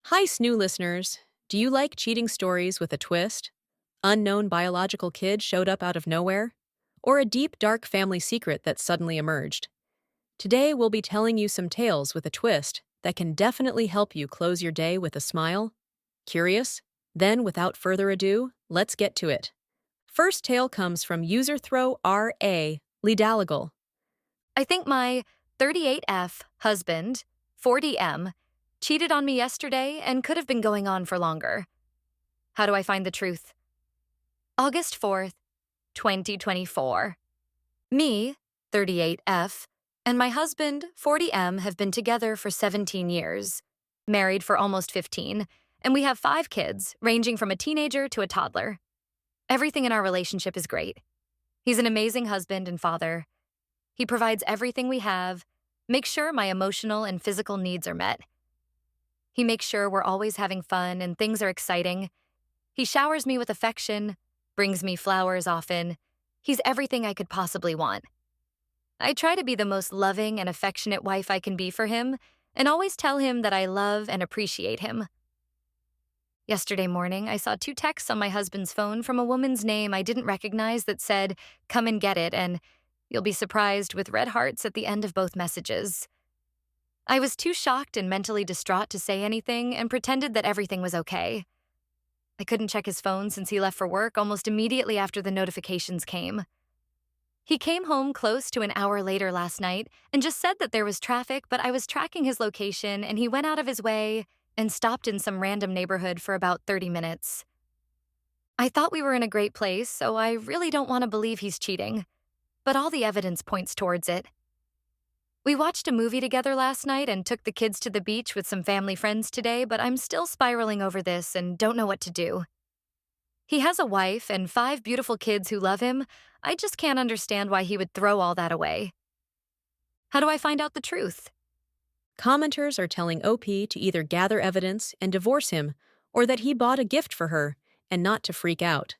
Hi, Snoo listeners. Do you like cheating stories with a twist? Unknown biological kid showed up out of nowhere? Or a deep, dark family secret that suddenly emerged? Today, we'll be telling you some tales with a twist that can definitely help you close your day with a smile. Curious? Then, without further ado, let's get to it. First tale comes from user throw R.A. Lidaligal. I think my 38F husband, 40M, cheated on me yesterday and could have been going on for longer. How do I find the truth? August 4th, 2024. Me, 38F, and my husband, 40M, have been together for 17 years, married for almost 15, and we have 5 kids, ranging from a teenager to a toddler. Everything in our relationship is great. He's an amazing husband and father. He provides everything we have, makes sure my emotional and physical needs are met. He makes sure we're always having fun and things are exciting. He showers me with affection, brings me flowers often. He's everything I could possibly want. I try to be the most loving and affectionate wife I can be for him, and always tell him that I love and appreciate him. Yesterday morning, I saw 2 texts on my husband's phone from a woman's name I didn't recognize that said, "Come and get it," and "You'll be surprised," with red hearts at the end of both messages. I was too shocked and mentally distraught to say anything and pretended that everything was okay. I couldn't check his phone since he left for work almost immediately after the notifications came. He came home close to an hour later last night and just said that there was traffic, but I was tracking his location and he went out of his way and stopped in some random neighborhood for about 30 minutes. I thought we were in a great place, so I really don't want to believe he's cheating, but all the evidence points towards it. We watched a movie together last night and took the kids to the beach with some family friends today, but I'm still spiraling over this and don't know what to do. He has a wife and 5 beautiful kids who love him. I just can't understand why he would throw all that away. How do I find out the truth? Commenters are telling OP to either gather evidence and divorce him, or that he bought a gift for her, and not to freak out.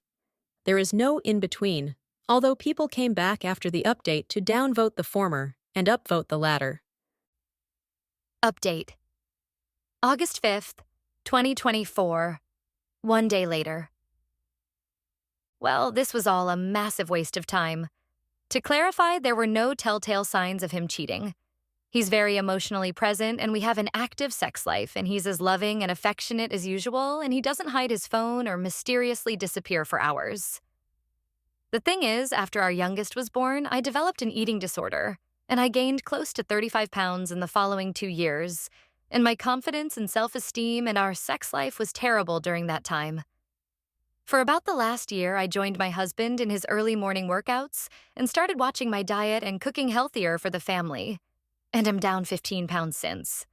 There is no in-between, although people came back after the update to downvote the former and upvote the latter. Update. August 5th, 2024. 1 day later. Well, this was all a massive waste of time. To clarify, there were no telltale signs of him cheating. He's very emotionally present, and we have an active sex life, and he's as loving and affectionate as usual, and he doesn't hide his phone or mysteriously disappear for hours. The thing is, after our youngest was born, I developed an eating disorder, and I gained close to 35 pounds in the following 2 years, and my confidence and self-esteem and our sex life was terrible during that time. For about the last year, I joined my husband in his early morning workouts and started watching my diet and cooking healthier for the family, and I'm down 15 pounds since.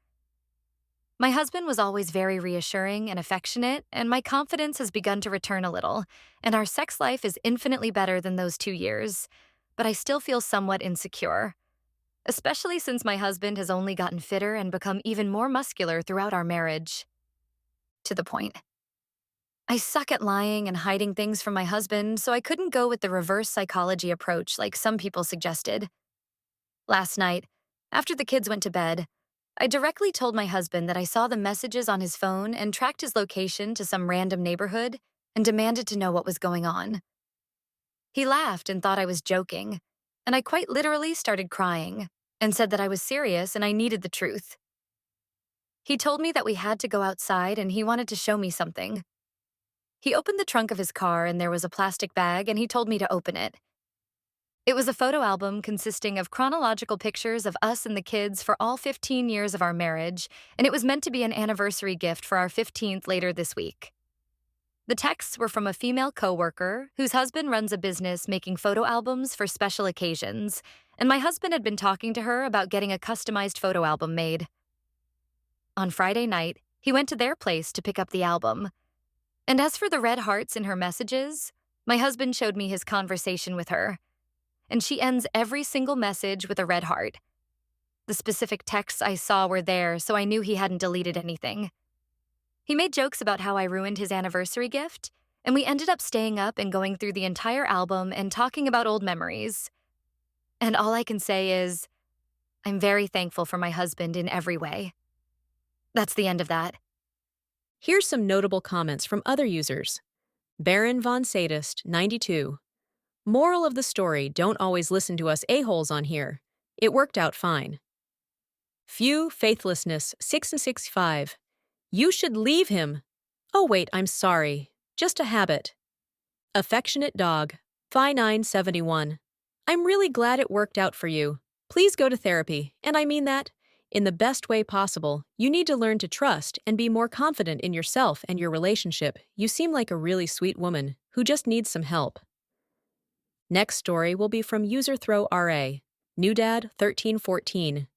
My husband was always very reassuring and affectionate, and my confidence has begun to return a little, and our sex life is infinitely better than those 2 years, but I still feel somewhat insecure, especially since my husband has only gotten fitter and become even more muscular throughout our marriage. To the point. I suck at lying and hiding things from my husband, so I couldn't go with the reverse psychology approach like some people suggested. Last night, after the kids went to bed, I directly told my husband that I saw the messages on his phone and tracked his location to some random neighborhood and demanded to know what was going on. He laughed and thought I was joking, and I quite literally started crying and said that I was serious and I needed the truth. He told me that we had to go outside and he wanted to show me something. He opened the trunk of his car and there was a plastic bag and he told me to open it. It was a photo album consisting of chronological pictures of us and the kids for all 15 years of our marriage, and it was meant to be an anniversary gift for our 15th later this week. The texts were from a female coworker whose husband runs a business making photo albums for special occasions, and my husband had been talking to her about getting a customized photo album made. On Friday night, he went to their place to pick up the album. And as for the red hearts in her messages, my husband showed me his conversation with her, and she ends every single message with a red heart. The specific texts I saw were there, so I knew he hadn't deleted anything. He made jokes about how I ruined his anniversary gift, and we ended up staying up and going through the entire album and talking about old memories. And all I can say is, I'm very thankful for my husband in every way. That's the end of that. Here's some notable comments from other users. Baron von Sadist, 92. Moral of the story, don't always listen to us a-holes on here. It worked out fine. Few Faithlessness, 665. You should leave him. Oh wait, I'm sorry. Just a habit. Affectionate Dog, Phi971. I'm really glad it worked out for you. Please go to therapy, and I mean that. In the best way possible, you need to learn to trust and be more confident in yourself and your relationship. You seem like a really sweet woman who just needs some help. Next story will be from user throw RA, Newdad1314.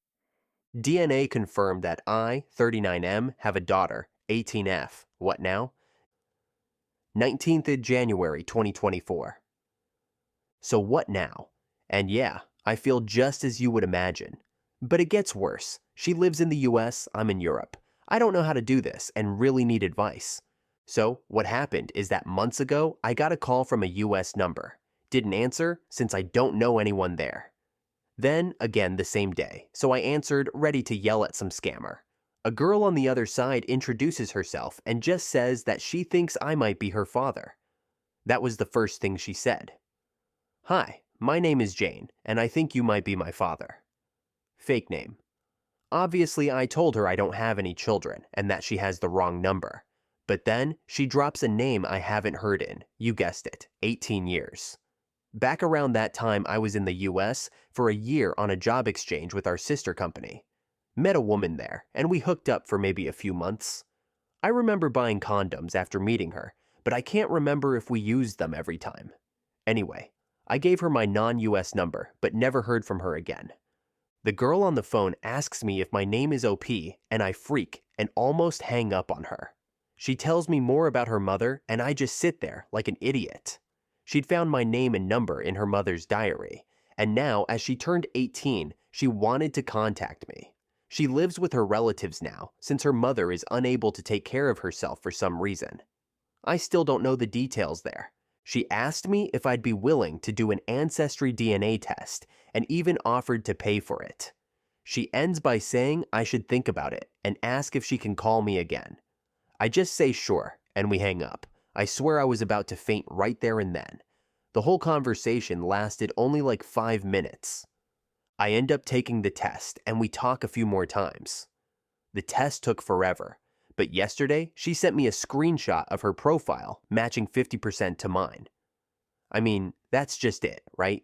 DNA confirmed that I, 39M, have a daughter, 18F. What now? 19th of January 2024. So what now? And yeah, I feel just as you would imagine. But it gets worse. She lives in the US, I'm in Europe. I don't know how to do this and really need advice. So what happened is that months ago, I got a call from a US number. Didn't answer since I don't know anyone there. Then, again the same day, so I answered, ready to yell at some scammer. A girl on the other side introduces herself and just says that she thinks I might be her father. That was the first thing she said. Hi, my name is Jane, and I think you might be my father. Fake name. Obviously, I told her I don't have any children and that she has the wrong number. But then, she drops a name I haven't heard in, you guessed it, 18 years. Back around that time, I was in the US for a year on a job exchange with our sister company. Met a woman there, and we hooked up for maybe a few months. I remember buying condoms after meeting her, but I can't remember if we used them every time. Anyway, I gave her my non-US number, but never heard from her again. The girl on the phone asks me if my name is OP, and I freak and almost hang up on her. She tells me more about her mother, and I just sit there like an idiot. She'd found my name and number in her mother's diary, and now, as she turned 18, she wanted to contact me. She lives with her relatives now, since her mother is unable to take care of herself for some reason. I still don't know the details there. She asked me if I'd be willing to do an ancestry DNA test, and even offered to pay for it. She ends by saying I should think about it, and ask if she can call me again. I just say sure, and we hang up. I swear I was about to faint right there and then. The whole conversation lasted only like 5 minutes. I end up taking the test, and we talk a few more times. The test took forever, but yesterday she sent me a screenshot of her profile matching 50% to mine. I mean, that's just it, right?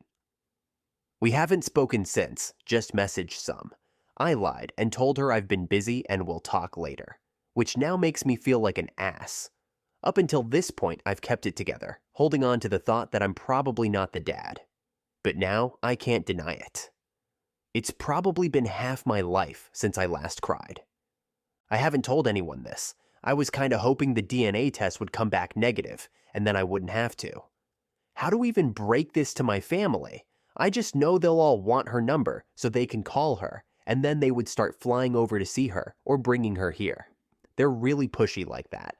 We haven't spoken since, just messaged some. I lied and told her I've been busy and we'll talk later, which now makes me feel like an ass. Up until this point, I've kept it together, holding on to the thought that I'm probably not the dad. But now, I can't deny it. It's probably been half my life since I last cried. I haven't told anyone this. I was kinda hoping the DNA test would come back negative, and then I wouldn't have to. How do we even break this to my family? I just know they'll all want her number so they can call her, and then they would start flying over to see her or bringing her here. They're really pushy like that.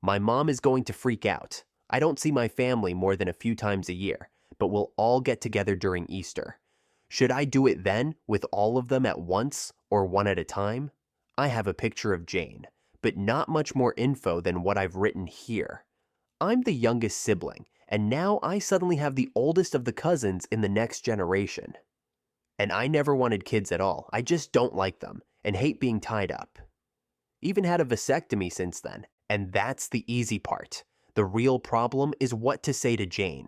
My mom is going to freak out. I don't see my family more than a few times a year, but we'll all get together during Easter. Should I do it then, with all of them at once, or one at a time? I have a picture of Jane, but not much more info than what I've written here. I'm the youngest sibling, and now I suddenly have the oldest of the cousins in the next generation. And I never wanted kids at all. I just don't like them, and hate being tied up. Even had a vasectomy since then. And that's the easy part. The real problem is what to say to Jane.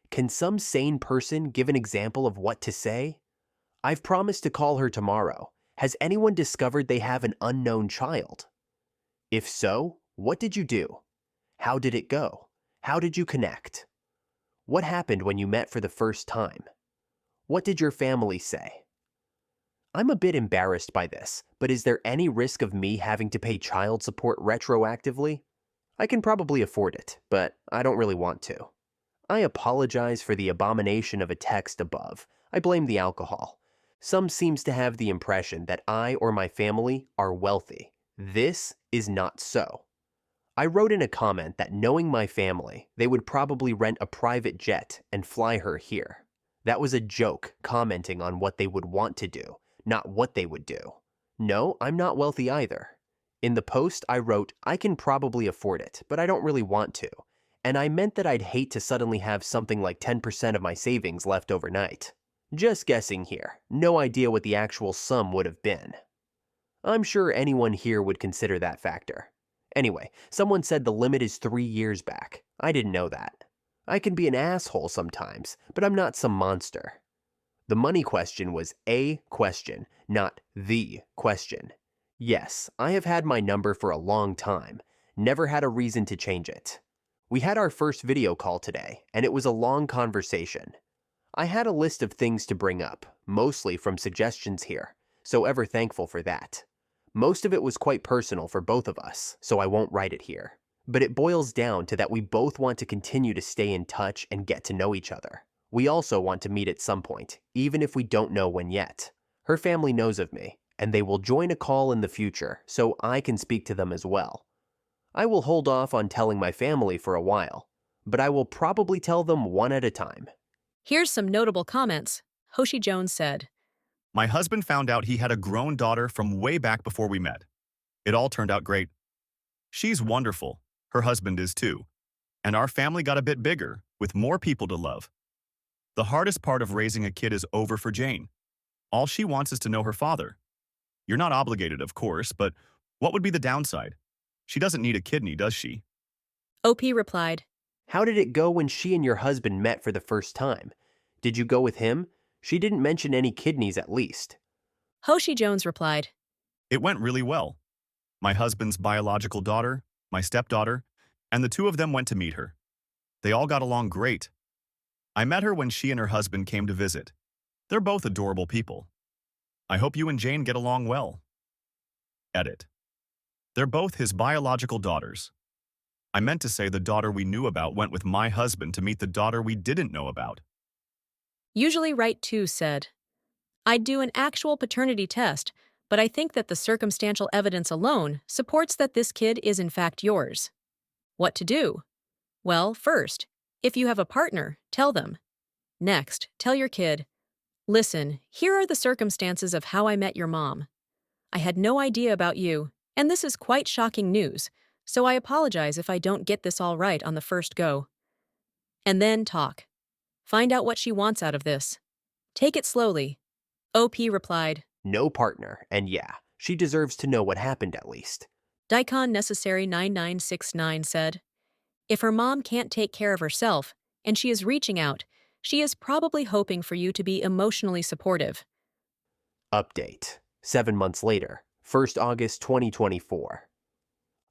Can some sane person give an example of what to say? I've promised to call her tomorrow. Has anyone discovered they have an unknown child? If so, what did you do? How did it go? How did you connect? What happened when you met for the first time? What did your family say? I'm a bit embarrassed by this, but is there any risk of me having to pay child support retroactively? I can probably afford it, but I don't really want to. I apologize for the abomination of a text above. I blame the alcohol. Some seems to have the impression that I or my family are wealthy. This is not so. I wrote in a comment that knowing my family, they would probably rent a private jet and fly her here. That was a joke commenting on what they would want to do, not what they would do. No, I'm not wealthy either. In the post, I wrote, I can probably afford it, but I don't really want to. And I meant that I'd hate to suddenly have something like 10% of my savings left overnight. Just guessing here, no idea what the actual sum would have been. I'm sure anyone here would consider that factor. Anyway, someone said the limit is 3 years back. I didn't know that. I can be an asshole sometimes, but I'm not some monster. The money question was a question, not the question. Yes, I have had my number for a long time, never had a reason to change it. We had our first video call today, and it was a long conversation. I had a list of things to bring up, mostly from suggestions here, so ever thankful for that. Most of it was quite personal for both of us, so I won't write it here. But it boils down to that we both want to continue to stay in touch and get to know each other. We also want to meet at some point, even if we don't know when yet. Her family knows of me, and they will join a call in the future, so I can speak to them as well. I will hold off on telling my family for a while, but I will probably tell them one at a time. Here's some notable comments. Hoshi Jones said, My husband found out he had a grown daughter from way back before we met. It all turned out great. She's wonderful. Her husband is too. And our family got a bit bigger, with more people to love. The hardest part of raising a kid is over for Jane. All she wants is to know her father. You're not obligated, of course, but what would be the downside? She doesn't need a kidney, does she? OP replied, How did it go when she and your husband met for the first time? Did you go with him? She didn't mention any kidneys at least. Hoshi Jones replied, It went really well. My husband's biological daughter, my stepdaughter, and the two of them went to meet her. They all got along great. I met her when she and her husband came to visit. They're both adorable people. I hope you and Jane get along well. Edit. They're both his biological daughters. I meant to say the daughter we knew about went with my husband to meet the daughter we didn't know about. Usually Right 2 said, I'd do an actual paternity test, but I think that the circumstantial evidence alone supports that this kid is in fact yours. What to do? Well, first, if you have a partner, tell them. Next, tell your kid, listen, here are the circumstances of how I met your mom. I had no idea about you, and this is quite shocking news, so I apologize if I don't get this all right on the first go. And then talk. Find out what she wants out of this. Take it slowly. OP replied, No partner, and yeah, she deserves to know what happened at least. Daikon Necessary 9969 said, If her mom can't take care of herself, and she is reaching out, she is probably hoping for you to be emotionally supportive. Update. 7 months later, 1st August 2024.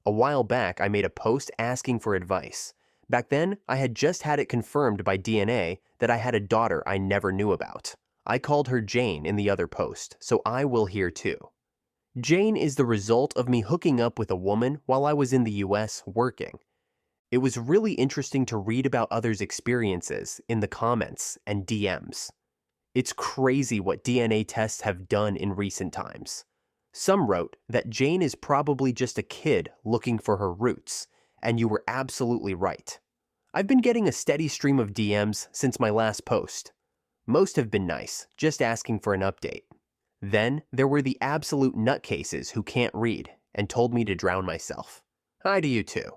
A while back, I made a post asking for advice. Back then, I had just had it confirmed by DNA that I had a daughter I never knew about. I called her Jane in the other post, so I will here too. Jane is the result of me hooking up with a woman while I was in the US working. It was really interesting to read about others' experiences in the comments and DMs. It's crazy what DNA tests have done in recent times. Some wrote that Jane is probably just a kid looking for her roots, and you were absolutely right. I've been getting a steady stream of DMs since my last post. Most have been nice, just asking for an update. Then there were the absolute nutcases who can't read and told me to drown myself. Hi to you too.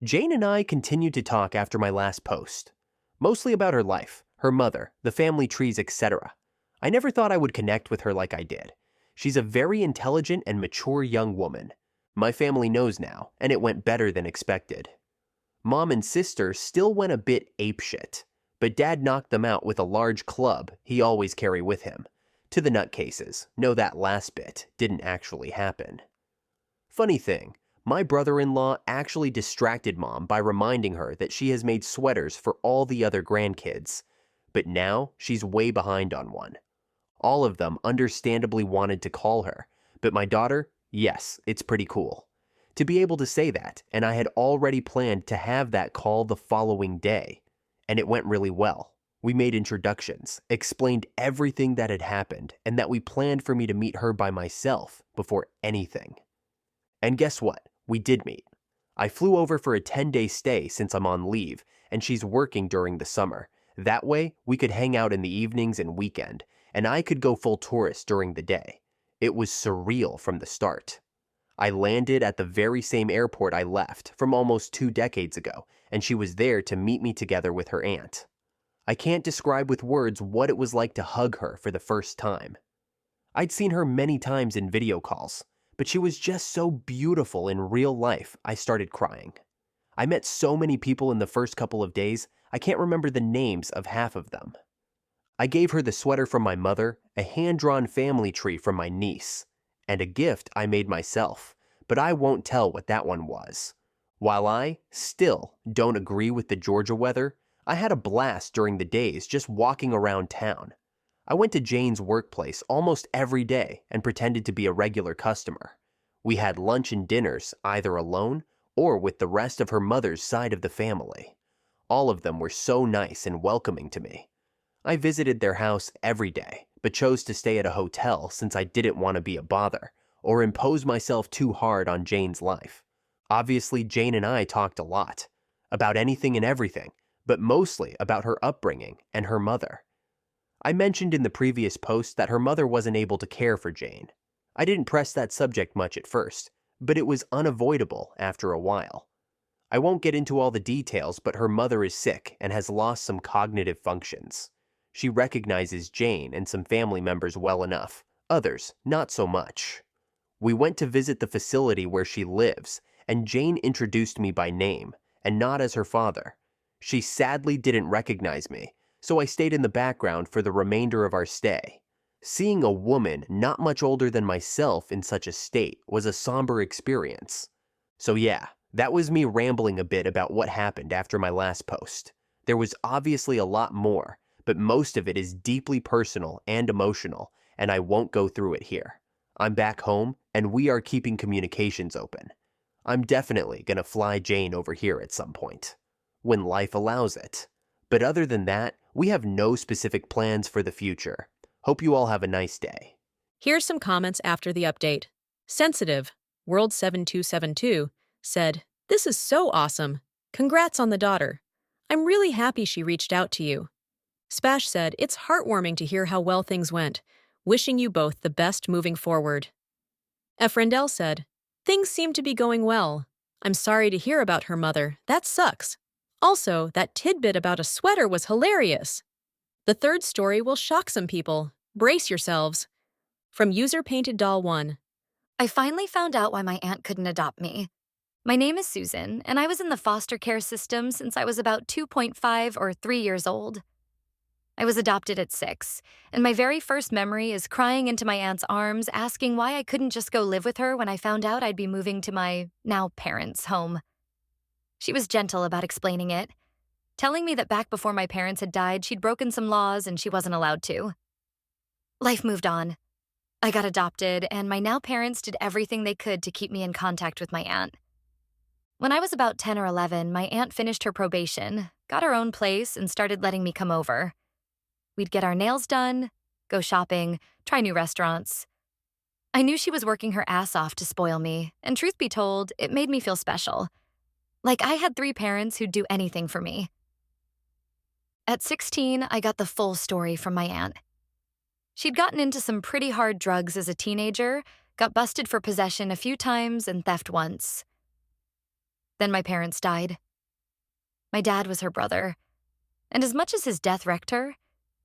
Jane and I continued to talk after my last post, mostly about her life, her mother, the family trees, etc. I never thought I would connect with her like I did. She's a very intelligent and mature young woman. My family knows now, and it went better than expected. Mom and sister still went a bit apeshit, but Dad knocked them out with a large club he always carry with him. To the nutcases, no, that last bit didn't actually happen. Funny thing, my brother-in-law actually distracted Mom by reminding her that she has made sweaters for all the other grandkids, but now she's way behind on one. All of them understandably wanted to call her, but my daughter, yes, it's pretty cool to be able to say that, and I had already planned to have that call the following day, and it went really well. We made introductions, explained everything that had happened, and that we planned for me to meet her by myself before anything. And guess what? We did meet. I flew over for a 10-day stay since I'm on leave, and she's working during the summer. That way, we could hang out in the evenings and weekend, and I could go full tourist during the day. It was surreal from the start. I landed at the very same airport I left from almost 2 decades ago, and she was there to meet me together with her aunt. I can't describe with words what it was like to hug her for the first time. I'd seen her many times in video calls, but she was just so beautiful in real life, I started crying. I met so many people in the first couple of days, I can't remember the names of half of them. I gave her the sweater from my mother, a hand-drawn family tree from my niece, and a gift I made myself, but I won't tell what that one was. While I, still, don't agree with the Georgia weather, I had a blast during the days just walking around town. I went to Jane's workplace almost every day and pretended to be a regular customer. We had lunch and dinners either alone or with the rest of her mother's side of the family. All of them were so nice and welcoming to me. I visited their house every day, but chose to stay at a hotel since I didn't want to be a bother or impose myself too hard on Jane's life. Obviously, Jane and I talked a lot, about anything and everything, but mostly about her upbringing and her mother. I mentioned in the previous post that her mother wasn't able to care for Jane. I didn't press that subject much at first, but it was unavoidable after a while. I won't get into all the details, but her mother is sick and has lost some cognitive functions. She recognizes Jane and some family members well enough, others not so much. We went to visit the facility where she lives, and Jane introduced me by name, and not as her father. She sadly didn't recognize me, so I stayed in the background for the remainder of our stay. Seeing a woman not much older than myself in such a state was a somber experience. So yeah, that was me rambling a bit about what happened after my last post. There was obviously a lot more, but most of it is deeply personal and emotional, and I won't go through it here. I'm back home, and we are keeping communications open. I'm definitely gonna fly Jane over here at some point, when life allows it. But other than that, we have no specific plans for the future. Hope you all have a nice day. Here's some comments after the update. Sensitive, World7272, said, "This is so awesome. Congrats on the daughter. I'm really happy she reached out to you." Spash said, "It's heartwarming to hear how well things went. Wishing you both the best moving forward." Efrendel said, "Things seem to be going well. I'm sorry to hear about her mother. That sucks. Also, that tidbit about a sweater was hilarious. The third story will shock some people. Brace yourselves." From User Painted Doll 1. I finally found out why my aunt couldn't adopt me. My name is Susan, and I was in the foster care system since I was about 2.5 or 3 years old. I was adopted at 6, and my very first memory is crying into my aunt's arms, asking why I couldn't just go live with her when I found out I'd be moving to my now parents' home. She was gentle about explaining it, telling me that back before my parents had died, she'd broken some laws and she wasn't allowed to. Life moved on. I got adopted, and my now parents did everything they could to keep me in contact with my aunt. When I was about 10 or 11, my aunt finished her probation, got her own place, and started letting me come over. We'd get our nails done, go shopping, try new restaurants. I knew she was working her ass off to spoil me, and truth be told, it made me feel special. Like I had 3 parents who'd do anything for me. At 16, I got the full story from my aunt. She'd gotten into some pretty hard drugs as a teenager, got busted for possession a few times and theft once. Then my parents died. My dad was her brother, and as much as his death wrecked her,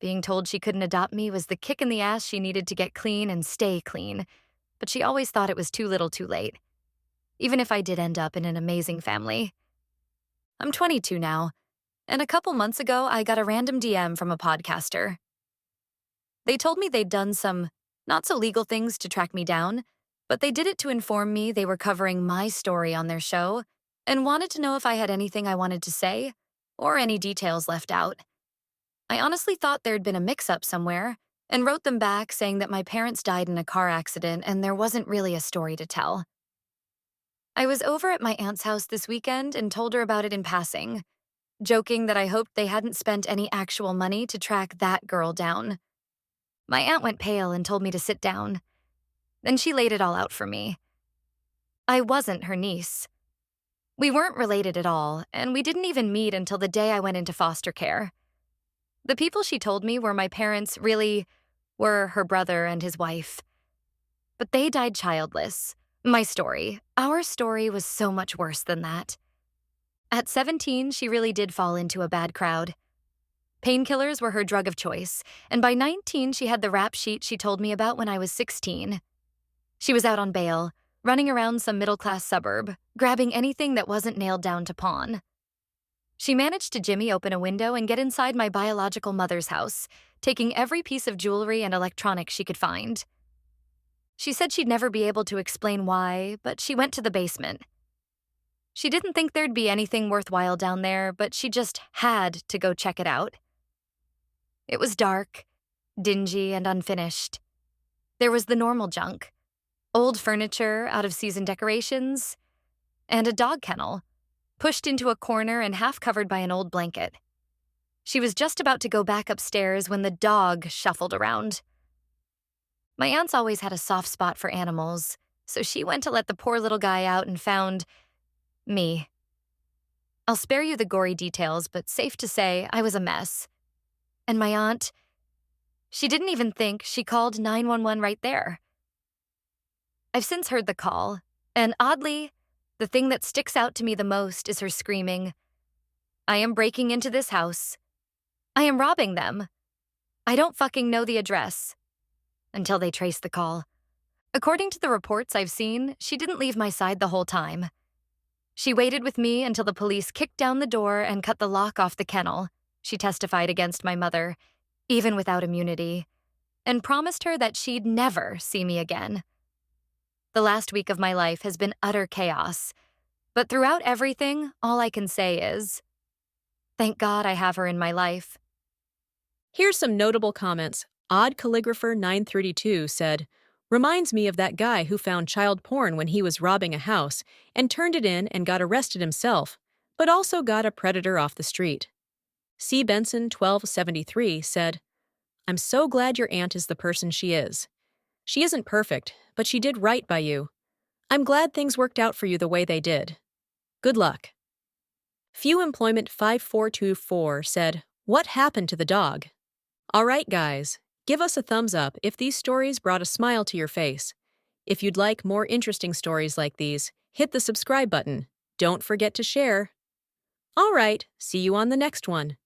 being told she couldn't adopt me was the kick in the ass she needed to get clean and stay clean, but she always thought it was too little too late, even if I did end up in an amazing family. I'm 22 now, and a couple months ago I got a random DM from a podcaster. They told me they'd done some not-so-legal things to track me down, but they did it to inform me they were covering my story on their show and wanted to know if I had anything I wanted to say or any details left out. I honestly thought there'd been a mix-up somewhere and wrote them back saying that my parents died in a car accident and there wasn't really a story to tell. I was over at my aunt's house this weekend and told her about it in passing, joking that I hoped they hadn't spent any actual money to track that girl down. My aunt went pale and told me to sit down. Then she laid it all out for me. I wasn't her niece. We weren't related at all, and we didn't even meet until the day I went into foster care. The people she told me were my parents really were her brother and his wife. But they died childless, My story. Our story was so much worse than that. At 17, she really did fall into a bad crowd. Painkillers were her drug of choice, and by 19, she had the rap sheet she told me about when I was 16. She was out on bail, running around some middle-class suburb, grabbing anything that wasn't nailed down to pawn. She managed to jimmy open a window and get inside my biological mother's house, taking every piece of jewelry and electronics she could find. She said she'd never be able to explain why, but she went to the basement. She didn't think there'd be anything worthwhile down there, but she just had to go check it out. It was dark, dingy, and unfinished. There was the normal junk: old furniture, out-of-season decorations, and a dog kennel, pushed into a corner and half covered by an old blanket. She was just about to go back upstairs when the dog shuffled around. My aunt's always had a soft spot for animals, so she went to let the poor little guy out and found me. I'll spare you the gory details, but safe to say I was a mess. And my aunt, she didn't even think, she called 911 right there. I've since heard the call, and oddly, the thing that sticks out to me the most is her screaming, "I am breaking into this house. I am robbing them. I don't fucking know the address," until they traced the call. According to the reports I've seen, she didn't leave my side the whole time. She waited with me until the police kicked down the door and cut the lock off the kennel, she testified against my mother, even without immunity, and promised her that she'd never see me again. The last week of my life has been utter chaos, but throughout everything, all I can say is, thank God I have her in my life. Here's some notable comments. Odd Calligrapher 932 said, "Reminds me of that guy who found child porn when he was robbing a house and turned it in and got arrested himself, but also got a predator off the street." C. Benson 1273 said, "I'm so glad your aunt is the person she is. She isn't perfect, but she did right by you. I'm glad things worked out for you the way they did. Good luck." Few Employment 5424 said, "What happened to the dog?" All right, guys, give us a thumbs up if these stories brought a smile to your face. If you'd like more interesting stories like these, hit the subscribe button. Don't forget to share. All right, see you on the next one.